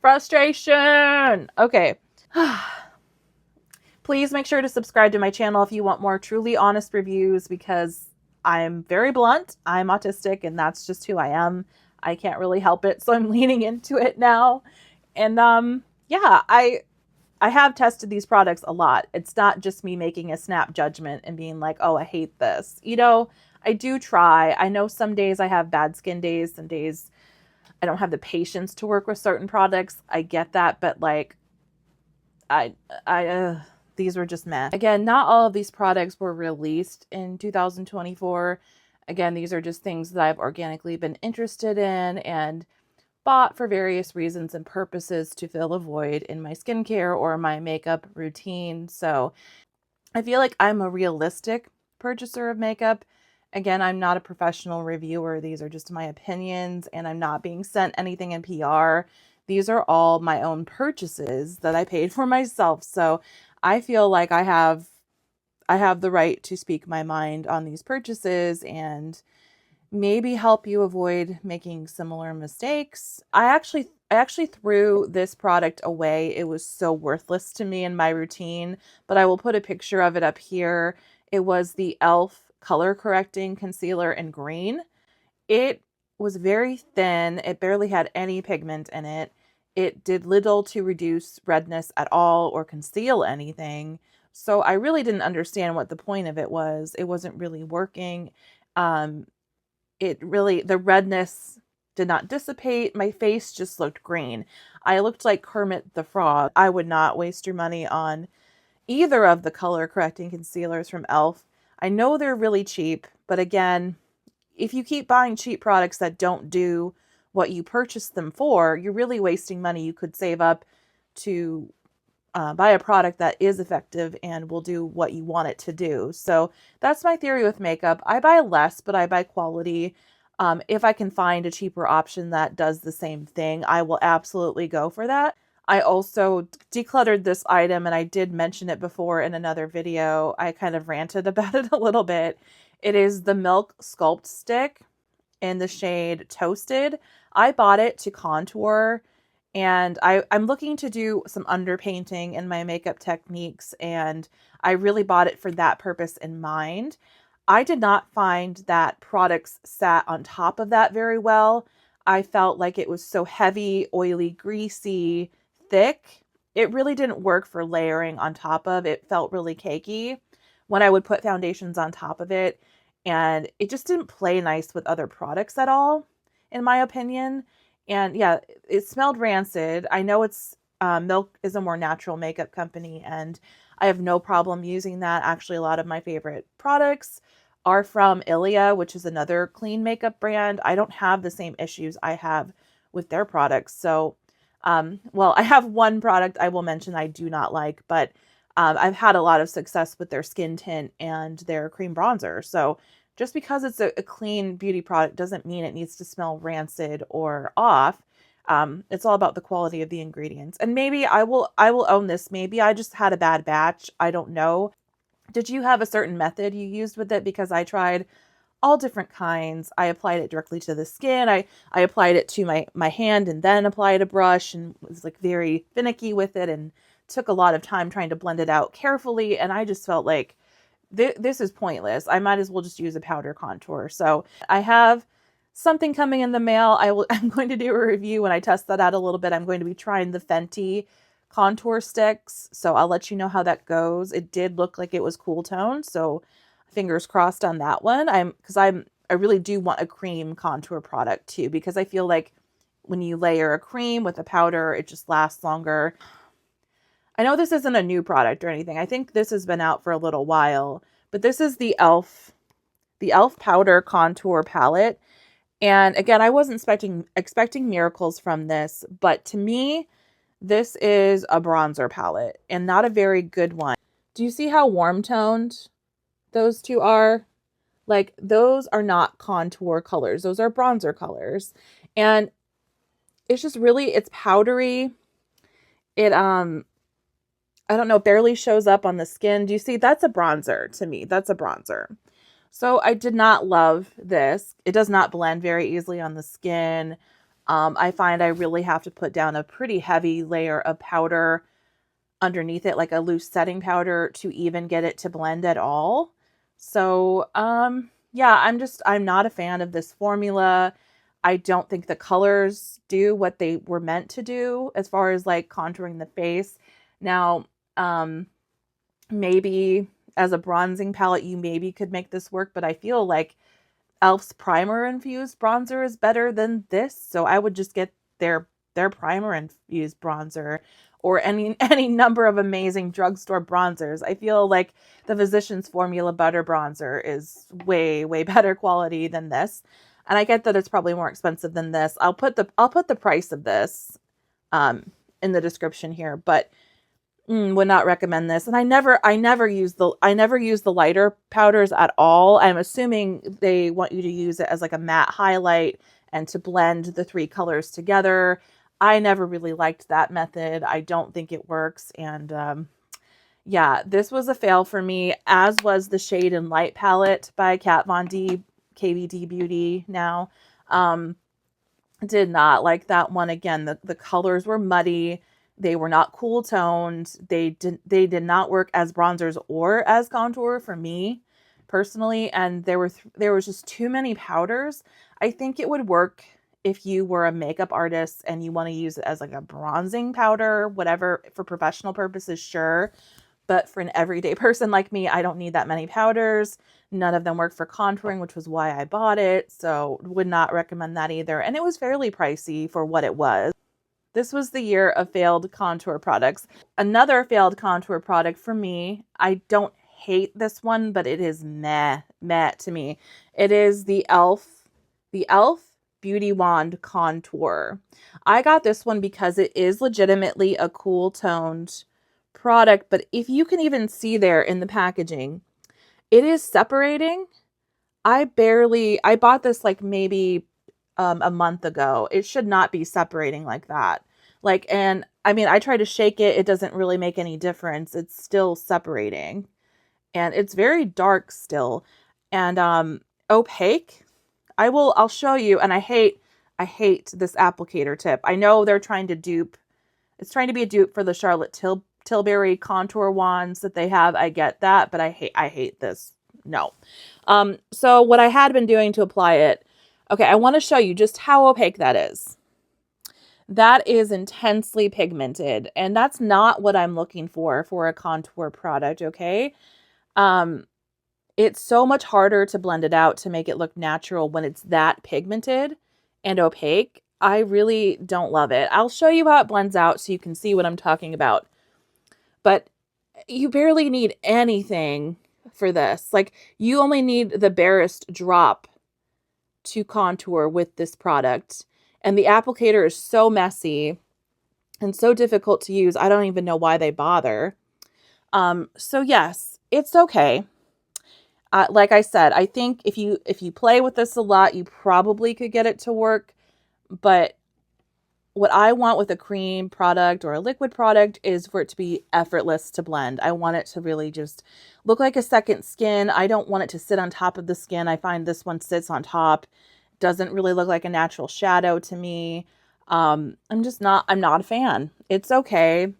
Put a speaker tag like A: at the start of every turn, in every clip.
A: Frustration. Okay. Please make sure to subscribe to my channel if you want more truly honest reviews, because I'm very blunt. I'm autistic and that's just who I am. I can't really help it, so I'm leaning into it now. And yeah, I have tested these products a lot. It's not just me making a snap judgment and being like, "Oh, I hate this." I do try. I know some days I have bad skin days, some days I don't have the patience to work with certain products. I get that, but like I I these were just meh. Again, not all of these products were released in 2024. Again, these are just things that I've organically been interested in and bought for various reasons and purposes to fill a void in my skincare or my makeup routine. So I feel like I'm a realistic purchaser of makeup. Again, I'm not a professional reviewer. These are just my opinions, and I'm not being sent anything in PR. These are all my own purchases that I paid for myself. So I feel like I have the right to speak my mind on these purchases and maybe help you avoid making similar mistakes. I actually threw this product away. It was so worthless to me in my routine, but I will put a picture of it up here. It was the e.l.f. color correcting concealer in green. It was very thin. It barely had any pigment in it. It did little to reduce redness at all or conceal anything. So I really didn't understand what the point of it was. It wasn't really working. Um, the redness did not dissipate. My face just looked green. I looked like Kermit the Frog. I would not waste your money on either of the color correcting concealers from e.l.f. I know they're really cheap, but again, if you keep buying cheap products that don't do what you purchased them for, you're really wasting money. You could save up to buy a product that is effective and will do what you want it to do. So that's my theory with makeup. I buy less, but I buy quality. If I can find a cheaper option that does the same thing, I will absolutely go for that. I also decluttered this item, and I did mention it before in another video. I kind of ranted about it a little bit. It is the Milk Sculpt Stick in the shade Toasted. I bought it to contour, and I'm looking to do some underpainting in my makeup techniques, and I really bought it for that purpose in mind. I did not find that products sat on top of that very well. I felt like it was so heavy, oily, greasy, thick. It really didn't work for layering on top of. It felt really cakey when I would put foundations on top of it, and it just didn't play nice with other products at all, in my opinion. And yeah, it smelled rancid. I know it's Milk is a more natural makeup company, and I have no problem using that. Actually, a lot of my favorite products are from Ilia, which is another clean makeup brand. I don't have the same issues I have with their products. So, well, I have one product I will mention I do not like, but I've had a lot of success with their skin tint and their cream bronzer. So just because it's a clean beauty product doesn't mean it needs to smell rancid or off. It's all about the quality of the ingredients. And maybe I will own this. Maybe I just had a bad batch. I don't know. Did you have a certain method you used with it? Because I tried all different kinds. I applied it directly to the skin. I applied it to my hand and then applied a brush, and was like very finicky with it and took a lot of time trying to blend it out carefully. And I just felt like this is pointless. I might as well just use a powder contour. So I have something coming in the mail. I'm going to do a review when I test that out a little bit. I'm going to be trying the Fenty contour sticks. So I'll let you know how that goes. It did look like it was cool toned. So fingers crossed on that one. I really do want a cream contour product too, because I feel like when you layer a cream with a powder, it just lasts longer. I know this isn't a new product or anything. I think this has been out for a little while, but this is the e.l.f. powder contour palette. And again, I wasn't expecting miracles from this, but to me, this is a bronzer palette and not a very good one. Do you see how warm toned those two are? Like, those are not contour colors. Those are bronzer colors. And it's just really, it's powdery. It, I don't know, barely shows up on the skin. Do you see? That's a bronzer to me. That's a bronzer. So I did not love this. It does not blend very easily on the skin. I find I really have to put down a pretty heavy layer of powder underneath it, like a loose setting powder, to even get it to blend at all. So, yeah, I'm not a fan of this formula. I don't think the colors do what they were meant to do as far as like contouring the face. Now, maybe as a bronzing palette, you maybe could make this work, but I feel like Elf's primer infused bronzer is better than this. So I would just get their primer infused bronzer, or any number of amazing drugstore bronzers. I feel like the Physicians Formula Butter Bronzer is way, way better quality than this. And I get that it's probably more expensive than this. I'll put the price of this in the description here, but would not recommend this. And I never use the lighter powders at all. I'm assuming they want you to use it as like a matte highlight and to blend the three colors together. I never really liked that method. I don't think it works. And yeah, this was a fail for me, as was the Shade and Light palette by Kat Von D, KVD Beauty now. Did not like that one. Again, the colors were muddy. They were not cool toned. They did not work as bronzers or as contour for me personally. And there was just too many powders. I think it would work if you were a makeup artist and you want to use it as like a bronzing powder, whatever, for professional purposes, sure. But for an everyday person like me, I don't need that many powders. None of them work for contouring, which was why I bought it. So would not recommend that either. And it was fairly pricey for what it was. This was the year of failed contour products. Another failed contour product for me, I don't hate this one, but it is meh to me. It is the e.l.f. Beauty Wand Contour. I got this one because it is legitimately a cool toned product, but if you can even see there in the packaging, it is separating. I bought this like maybe a month ago. It should not be separating like that. Like, and I mean, I try to shake it. It doesn't really make any difference. It's still separating, and it's very dark still, and opaque. I'll show you. And I hate this applicator tip. I know they're trying to dupe. It's trying to be a dupe for the Charlotte Tilbury contour wands that they have. I get that, but I hate this. No. So what I had been doing to apply it, okay, I want to show you just how opaque that is. That is intensely pigmented, and that's not what I'm looking for a contour product, okay? It's so much harder to blend it out to make it look natural when it's that pigmented and opaque. I really don't love it. I'll show you how it blends out so you can see what I'm talking about. But you barely need anything for this. Like, you only need the barest drop to contour with this product. And the applicator is so messy and so difficult to use. I don't even know why they bother. So yes, it's okay. Like I said, I think if you play with this a lot, you probably could get it to work. But what I want with a cream product or a liquid product is for it to be effortless to blend. I want it to really just look like a second skin. I don't want it to sit on top of the skin. I find this one sits on top. Doesn't really look like a natural shadow to me. I'm not a fan. It's okay,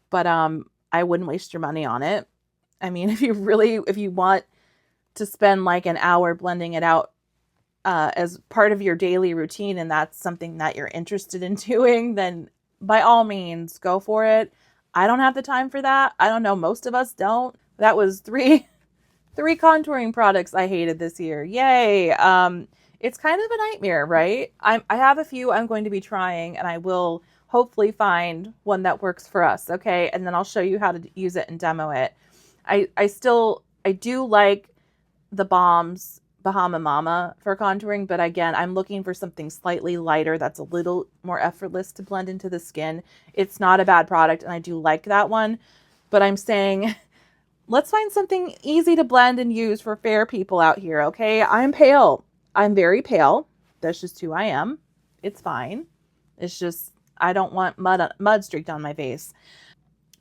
A: but I wouldn't waste your money on it. I mean, if you want to spend like an hour blending it out as part of your daily routine, and that's something that you're interested in doing, then by all means, go for it. I don't have the time for that. I don't know. Most of us don't. That was three contouring products I hated this year. Yay. It's kind of a nightmare, right? I have a few I'm going to be trying, and I will hopefully find one that works for us. Okay. And then I'll show you how to use it and demo it. I do like the Balm's Bahama Mama for contouring, but again, I'm looking for something slightly lighter that's a little more effortless to blend into the skin. It's not a bad product, and I do like that one, but I'm saying let's find something easy to blend and use for fair people out here, okay? I'm pale. I'm very pale. That's just who I am. It's fine. It's just I don't want mud streaked on my face.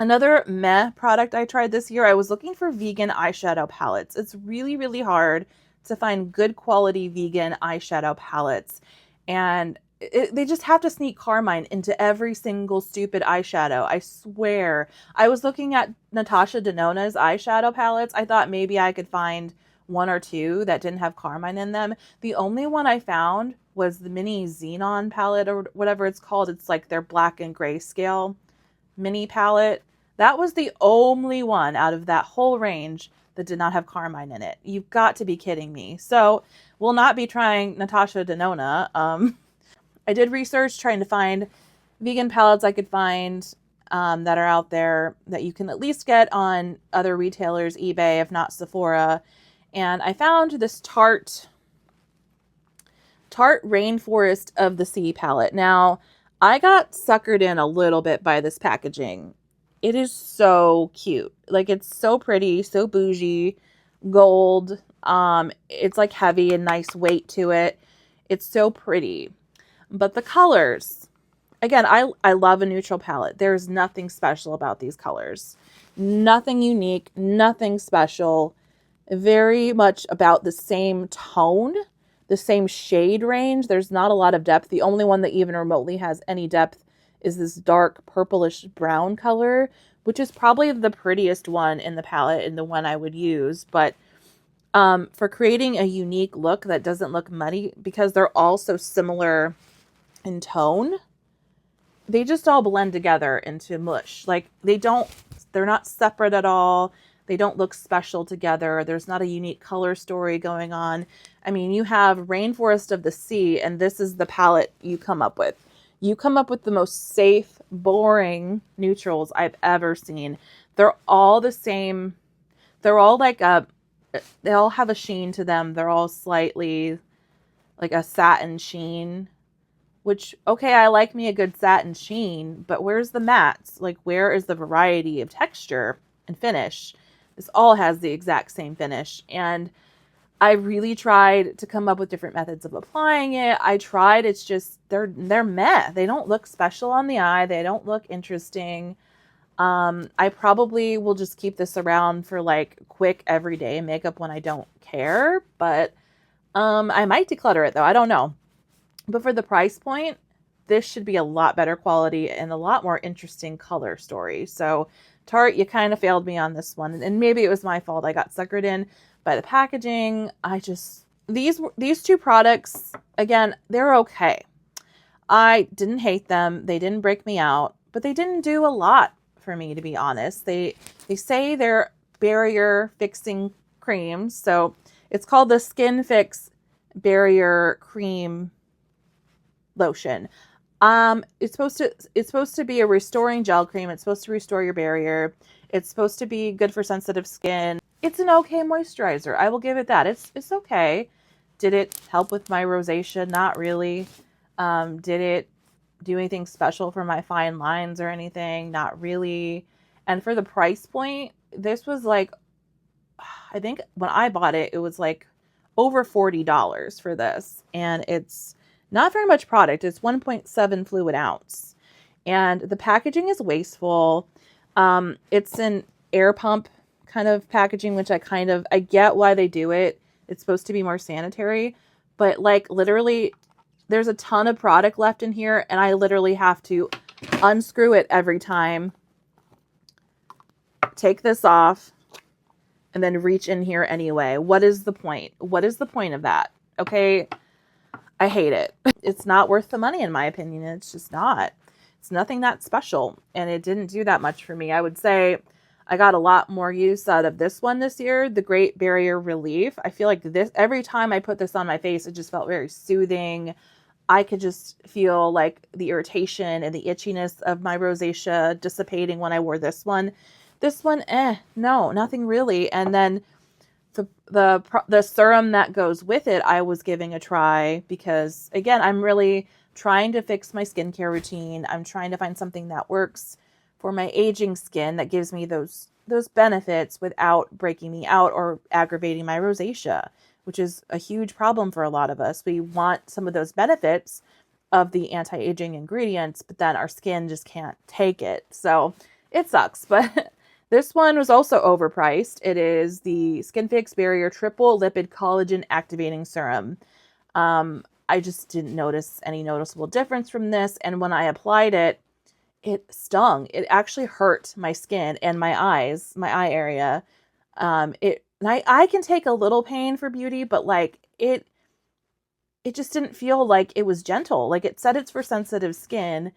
A: Another meh product I tried this year, I was looking for vegan eyeshadow palettes. It's really, really hard to find good quality vegan eyeshadow palettes. And they just have to sneak carmine into every single stupid eyeshadow. I swear. I was looking at Natasha Denona's eyeshadow palettes. I thought maybe I could find one or two that didn't have carmine in them. The only one I found was the mini Xenon palette or whatever it's called. It's like their black and gray scale mini palette. That was the only one out of that whole range that did not have carmine in it. You've got to be kidding me. So we'll not be trying Natasha Denona. I did research trying to find vegan palettes I could find that are out there that you can at least get on other retailers, eBay, if not Sephora. And I found this Tarte Rainforest of the Sea palette. Now, I got suckered in a little bit by this packaging. It is so cute. Like, it's so pretty, so bougie, gold. It's like heavy and nice weight to it. It's so pretty. But the colors, again, I love a neutral palette. There's nothing special about these colors. Nothing unique, nothing special. Very much about the same tone, the same shade range. There's not a lot of depth. The only one that even remotely has any depth is this dark purplish brown color, which is probably the prettiest one in the palette and the one I would use. But for creating a unique look that doesn't look muddy, because they're all so similar in tone, they just all blend together into mush. Like, they're not separate at all. They don't look special together. There's not a unique color story going on. I mean, you have Rainforest of the Sea, and this is the palette you come up with. You come up with the most safe, boring neutrals I've ever seen. They're all the same. They're all like they all have a sheen to them. They're all slightly like a satin sheen, which, okay, I like me a good satin sheen, but where's the mattes? Like, where is the variety of texture and finish? This all has the exact same finish. And I really tried to come up with different methods of applying it. It's just, they're meh. They don't look special on the eye. They don't look interesting. I probably will just keep this around for like quick everyday makeup when I don't care, but I might declutter it though. I don't know. But for the price point, this should be a lot better quality and a lot more interesting color story. So Tarte, you kind of failed me on this one. And maybe it was my fault. I got suckered in by the packaging. These two products, again, they're okay. I didn't hate them. They didn't break me out, but they didn't do a lot for me, to be honest. They say they're barrier fixing creams. So it's called the SkinFix Barrier Cream Lotion. It's supposed to be a restoring gel cream. It's supposed to restore your barrier. It's supposed to be good for sensitive skin. It's an okay moisturizer. I will give it that. It's okay. Did it help with my rosacea? Not really. Did it do anything special for my fine lines or anything? Not really. And for the price point, this was like, I think when I bought it, it was like over $40 for this. And it's not very much product. It's 1.7 fluid ounce. And the packaging is wasteful. It's an air pump kind of packaging, which I get why they do it. It's supposed to be more sanitary. But like literally, there's a ton of product left in here. And I literally have to unscrew it every time. Take this off. And then reach in here anyway. What is the point? What is the point of that? Okay. I hate it. It's not worth the money in my opinion. It's just not. It's nothing that special. And it didn't do that much for me. I would say I got a lot more use out of this one this year. The Great Barrier Relief. I feel like this, every time I put this on my face, it just felt very soothing. I could just feel like the irritation and the itchiness of my rosacea dissipating when I wore this one. This one, no, nothing really. And then the serum that goes with it, I was giving a try because, again, I'm really trying to fix my skincare routine. I'm trying to find something that works for my aging skin that gives me those benefits without breaking me out or aggravating my rosacea, which is a huge problem for a lot of us. We want some of those benefits of the anti-aging ingredients, but then our skin just can't take it. So it sucks, but this one was also overpriced. It is the SkinFix Barrier Triple Lipid Collagen Activating Serum. I just didn't notice any noticeable difference from this. And when I applied it, it stung. It actually hurt my skin and my eyes, my eye area. I can take a little pain for beauty, but like it just didn't feel like it was gentle. Like it said it's for sensitive skin.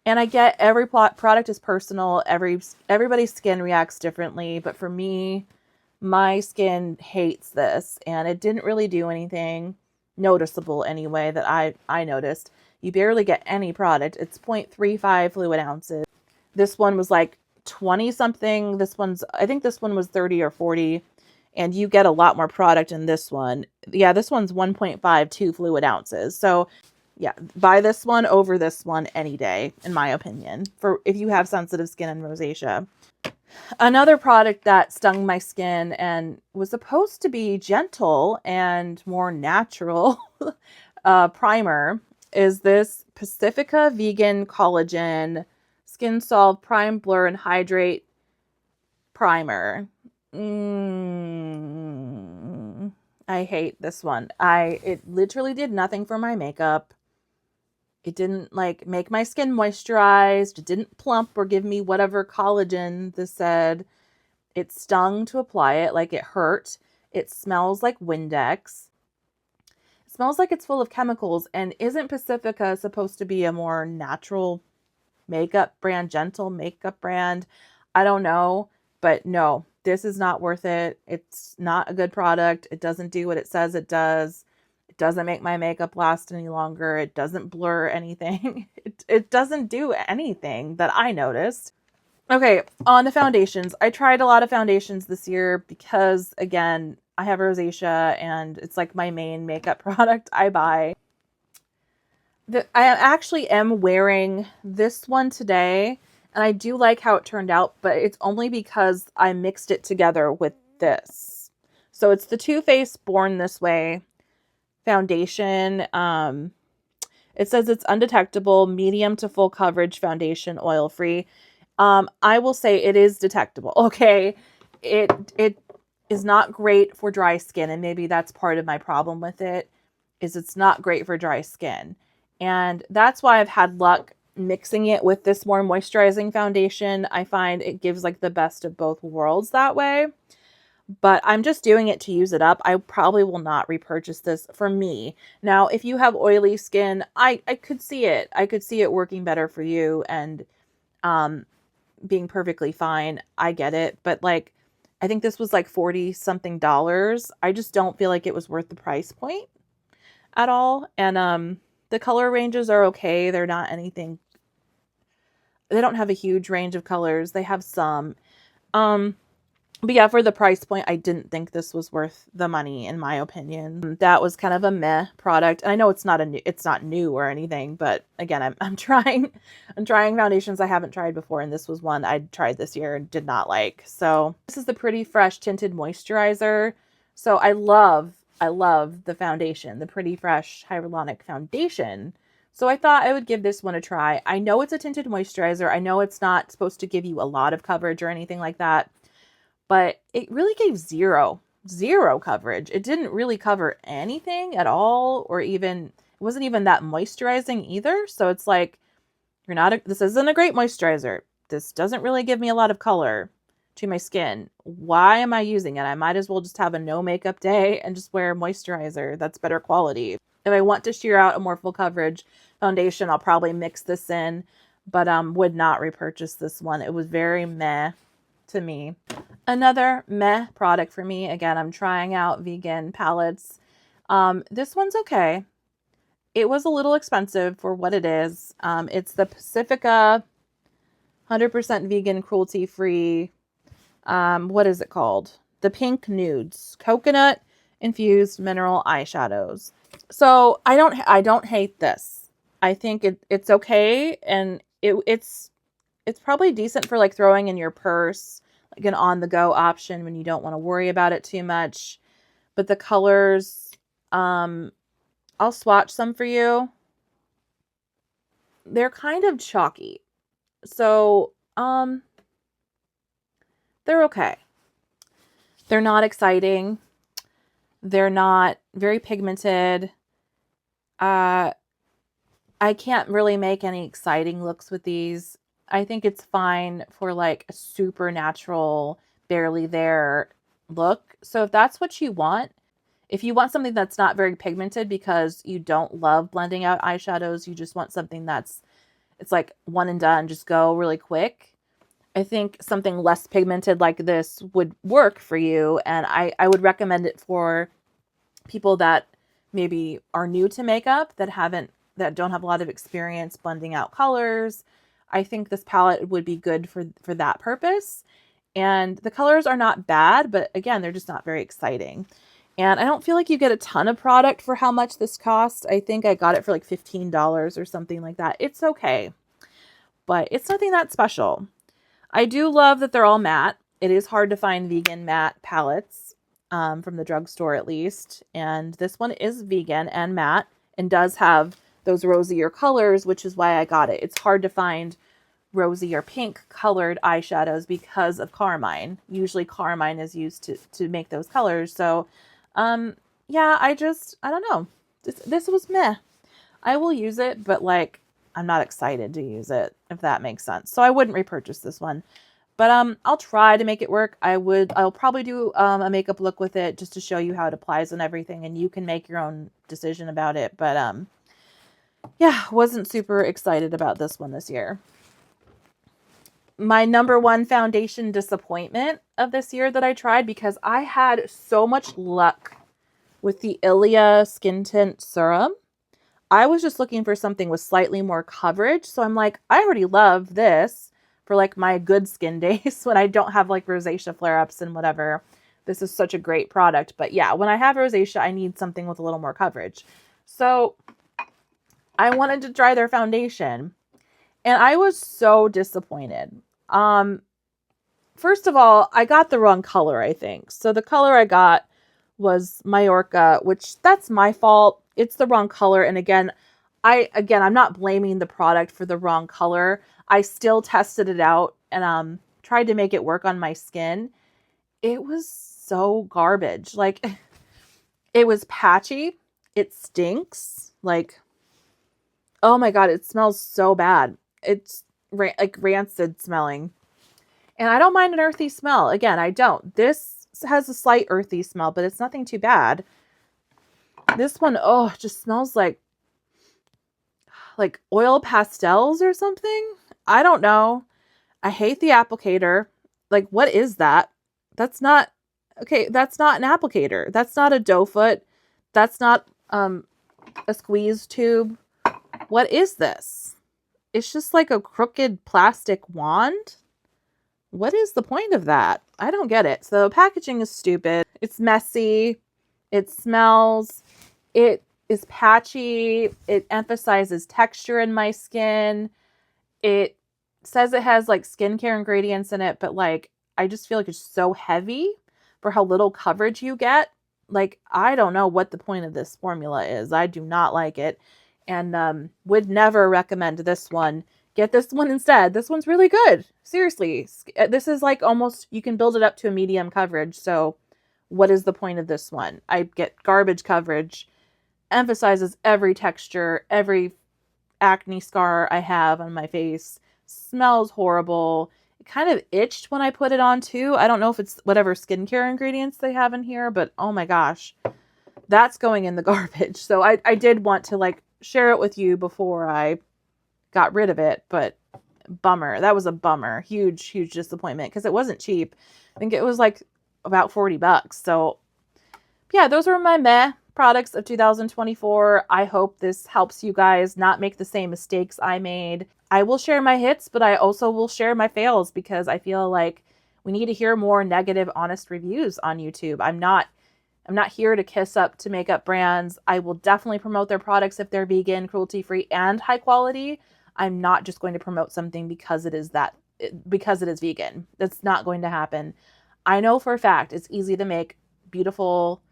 A: And I get every product is personal. Everybody's skin reacts differently. But for me, my skin hates this. And it didn't really do anything noticeable anyway that I noticed. You barely get any product. It's 0.35 fluid ounces. This one was like 20 something. I think this one was 30 or 40. And you get a lot more product in this one. Yeah, this one's 1.52 fluid ounces. So yeah, buy this one over this one any day, in my opinion, for if you have sensitive skin and rosacea. Another product that stung my skin and was supposed to be gentle and more natural primer is this Pacifica Vegan Collagen Skin Solve Prime Blur and Hydrate Primer. I hate this one. It literally did nothing for my makeup. It didn't like make my skin moisturized. It didn't plump or give me whatever collagen this said. It stung to apply it, like it hurt. It smells like Windex. It smells like it's full of chemicals. And isn't Pacifica supposed to be a more natural makeup brand, gentle makeup brand? I don't know, but no, this is not worth it. It's not a good product. It doesn't do what it says it does. It doesn't make my makeup last any longer. It doesn't blur anything. It doesn't do anything that I noticed. Okay, on the foundations. I tried a lot of foundations this year because, again, I have rosacea and it's like my main makeup product I buy. I actually am wearing this one today, and I do like how it turned out, but it's only because I mixed it together with this. So it's the Too Faced Born This Way foundation. It says it's undetectable, medium to full coverage foundation, oil free. I will say it is detectable. Okay, it is not great for dry skin, and maybe that's part of my problem with it. Is it's not great for dry skin, and that's why I've had luck mixing it with this more moisturizing foundation. I find it gives like the best of both worlds that way. But I'm just doing it to use it up. I probably will not repurchase this for me. Now, if you have oily skin, I could see it. I could see it working better for you and being perfectly fine. I get it. But like, I think this was like 40 something dollars. I just don't feel like it was worth the price point at all. And the color ranges are okay. They're not anything. They don't have a huge range of colors. They have some. But yeah, for the price point, I didn't think this was worth the money, in my opinion. That was kind of a meh product. And I know it's not new or anything, but again, I'm trying foundations I haven't tried before, and this was one I tried this year and did not like. So this is the Pretty Fresh Tinted Moisturizer. So I love the foundation, the Pretty Fresh Hyaluronic Foundation. So I thought I would give this one a try. I know it's a tinted moisturizer. I know it's not supposed to give you a lot of coverage or anything like that, but it really gave zero coverage. It didn't really cover anything at all, or even, it wasn't even that moisturizing either. So it's like, this isn't a great moisturizer. This doesn't really give me a lot of color to my skin. Why am I using it? I might as well just have a no makeup day and just wear moisturizer that's better quality. If I want to sheer out a more full coverage foundation, I'll probably mix this in, but would not repurchase this one. It was very meh to me. Another meh product for me. Again, I'm trying out vegan palettes. This one's okay. It was a little expensive for what it is. It's the Pacifica 100% vegan, cruelty-free. What is it called? The Pink Nudes Coconut Infused Mineral Eyeshadows. So I don't hate this. I think it's okay, and it's probably decent for like throwing in your purse, like an on-the-go option when you don't want to worry about it too much. But the colors, I'll swatch some for you. They're kind of chalky. So, they're okay. They're not exciting. They're not very pigmented. Uh, I can't really make any exciting looks with these. I think it's fine for like a super natural, barely there look. So if that's what you want, if you want something that's not very pigmented because you don't love blending out eyeshadows, you just want something that's, it's like one and done, just go really quick. I think something less pigmented like this would work for you. And I would recommend it for people that maybe are new to makeup, that don't have a lot of experience blending out colors. I think this palette would be good for that purpose. And the colors are not bad, but again, they're just not very exciting. And I don't feel like you get a ton of product for how much this cost. I think I got it for like $15 or something like that. It's okay, but it's nothing that special. I do love that they're all matte. It is hard to find vegan matte palettes, from the drugstore at least. And this one is vegan and matte and does have those rosier colors, which is why I got it. It's hard to find rosy or pink colored eyeshadows because of carmine. Usually carmine is used to make those colors. So, yeah, I don't know. This was meh. I will use it, but like, I'm not excited to use it, if that makes sense. So I wouldn't repurchase this one. But I'll try to make it work. I'll probably do a makeup look with it just to show you how it applies and everything, and you can make your own decision about it. But yeah, wasn't super excited about this one this year. My number one foundation disappointment of this year that I tried, because I had so much luck with the Ilia Skin Tint Serum. I was just looking for something with slightly more coverage. So I'm like, I already love this for like my good skin days when I don't have like rosacea flare-ups and whatever. This is such a great product. But yeah, when I have rosacea, I need something with a little more coverage. So I wanted to try their foundation and I was so disappointed. First of all, I got the wrong color, I think. So the color I got was Majorca, which that's my fault. It's the wrong color. And again, I'm not blaming the product for the wrong color. I still tested it out and tried to make it work on my skin. It was so garbage. Like, it was patchy. It stinks. Like, oh my God, it smells so bad. It's like rancid smelling. And I don't mind an earthy smell. Again, I don't. This has a slight earthy smell, but it's nothing too bad. This one, oh, just smells like oil pastels or something. I don't know. I hate the applicator. Like, what is that? That's not, okay, that's not an applicator. That's not a doe foot. That's not a squeeze tube. What is this? It's just like a crooked plastic wand. What is the point of that? I don't get it. So packaging is stupid. It's messy. It smells. It is patchy. It emphasizes texture in my skin. It says it has like skincare ingredients in it, but like, I just feel like it's so heavy for how little coverage you get. Like, I don't know what the point of this formula is. I do not like it. And would never recommend this one. Get this one instead. This one's really good. Seriously. This is like almost, you can build it up to a medium coverage. So what is the point of this one? I get garbage coverage. Emphasizes every texture, every acne scar I have on my face. Smells horrible. It kind of itched when I put it on too. I don't know if it's whatever skincare ingredients they have in here, but oh my gosh, that's going in the garbage. So I did want to like share it with you before I got rid of it, but bummer. That was a bummer. Huge disappointment because it wasn't cheap. I think it was like about $40. So yeah, those were my meh products of 2024. I hope this helps you guys not make the same mistakes I made. I will share my hits, but I also will share my fails because I feel like we need to hear more negative, honest reviews on YouTube. I'm not here to kiss up to makeup brands. I will definitely promote their products if they're vegan, cruelty-free, and high quality. I'm not just going to promote something because it is vegan. That's not going to happen. I know for a fact it's easy to make beautiful,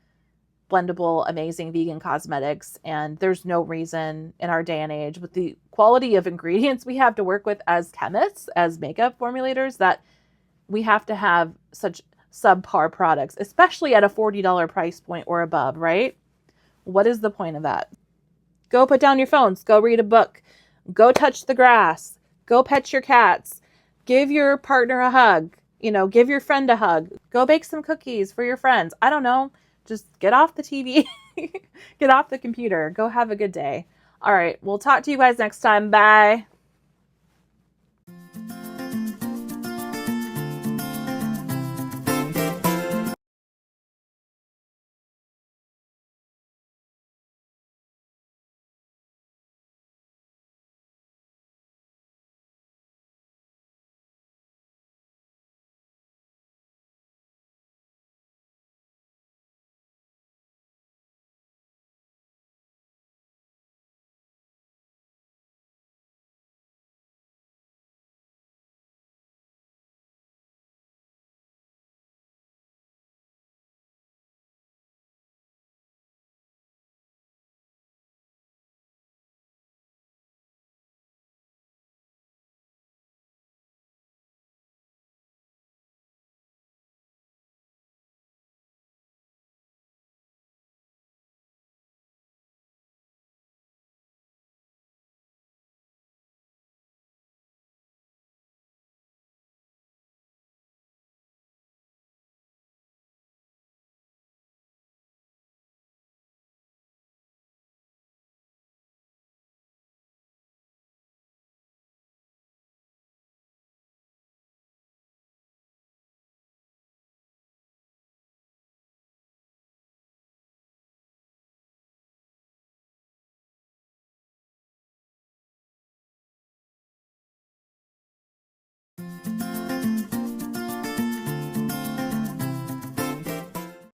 A: blendable, amazing vegan cosmetics, and there's no reason in our day and age with the quality of ingredients we have to work with as chemists, as makeup formulators, that we have to have such subpar products, especially at a $40 price point or above, right? What is the point of that? Go put down your phones. Go read a book. Go touch the grass. Go pet your cats. Give your partner a hug. Give your friend a hug. Go bake some cookies for your friends. I don't know. Just get off the TV. Get off the computer. Go have a good day. All right. We'll talk to you guys next time. Bye.